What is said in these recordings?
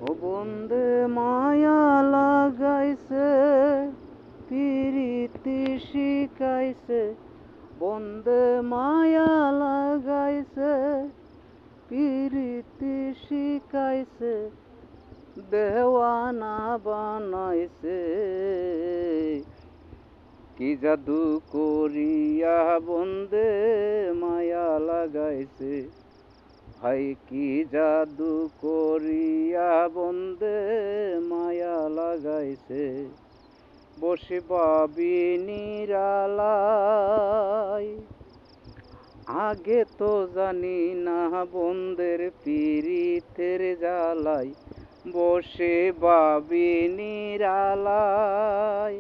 ও বন্দে মায়া লাগাইছে, পিরিতি শিখাইছে। বন্দে মায়া লাগাইছে, পিরিতি শিখাইছে। দেওয়ানা বানাইছে, কি জাদু করিয়া বন্দে মায়া লাগাইছে। ভাই কি জাদু করিয়া বন্দে মায়া লাগাইছে। বসে ভাবি নিরালায়, আগে তো জানি না বন্দের পীড়িতের জ্বালাই। বসে ভাবি নিরালায়,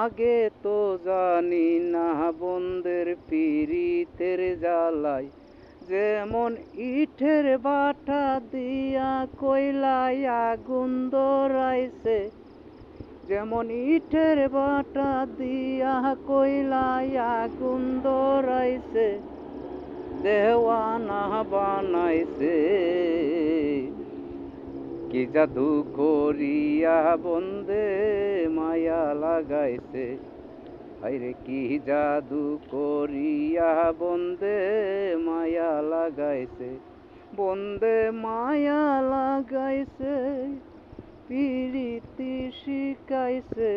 আগে তো জানি না বন্দের পীড়িতের জ্বালাই। যেমন ইটের বাটা দিয়া কয়লায় আগুন ধরাইছে, যেমন ইটের বাটা দিয়া কয়লায় আগুন ধরাইছে। দেওয়ানা বানাইছে, কি জাদু করিয়া বন্দে মায়া লাগাইছে। আরে কি জাদু করিয়া বন্দে মায়া লাগাইছে। বন্দে মায়া লাগাইছে, পিরিতি শিখাইছে।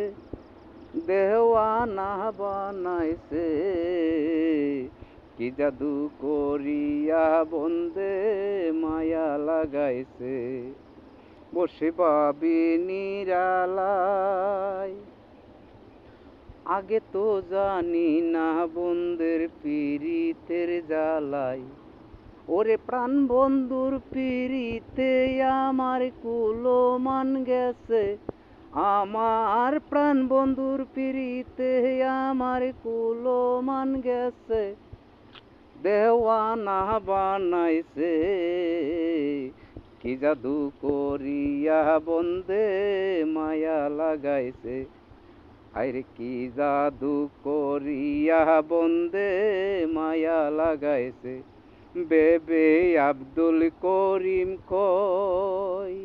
দেওয়ানা বানাইছে, কি জাদু করিয়া বন্দে মায়া লাগাইছে। বসে ভাবি নিরালায়, আগে তো জানি না বন্দের পীড়িতের জ্বালাই। ওরে প্রাণ বন্ধুর পীড়িতে আমার কুলমান গেছে। আমার প্রাণ বন্ধুর পীড়িতে আমার কুলমান গেছে। দেওয়ানা বানাইছে, কি জাদু করিয়া বন্দে মায়া লাগাইছে। আরে কি জাদু করিয়া বন্দে মায়া লাগাইছে। বেবে আব্দুল করিম কয়,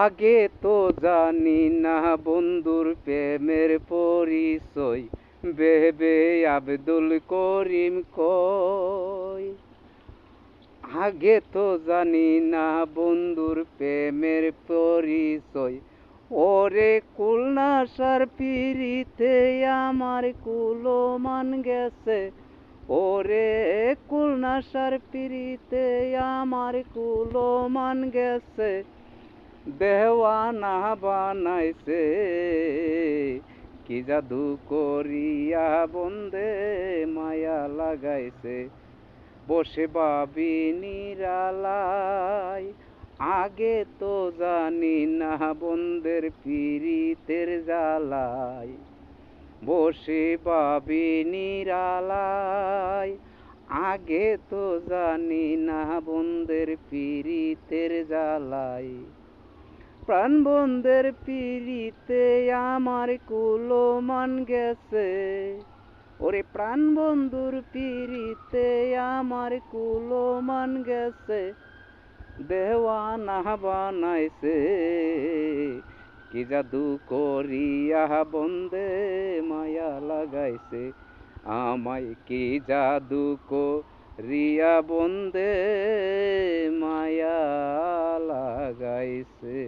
আগে তো জানি না বন্ধুর প্রেমের পরিচয়। বেবে আব্দুল করিম কয়, আগে তো জানি না বন্ধুর প্রেমের পরিচয়। ওরে কুলনাশার পিরিতে আমার কুলমান গেছে। ওরে কুলনাশার পিরিতে আমার কুলমান গেছে। দেওয়ানা বানাইছে, কি জাদু করিয়া বন্দে মায়া লাগাইছে। বসে ভাবি নিরালায়, আগে তো জানি না বন্দের পীড়িতের জ্বালাই। বসে ভাবি নিরালায়, আগে তো জানি না বন্দের পীড়িতের জ্বালাই। প্রাণ বন্দের পীড়িতে আমার কুলমান গেছে। ওরে প্রাণ বন্ধুর পীড়িতে আমার কুলমান গেছে। দেওয়ানা বানাইছে, কি জাদু করিয়া বন্দে মায়া লাগাইছে। আমায় কি জাদু করিয়া বন্দে মায়া লাগাইছে।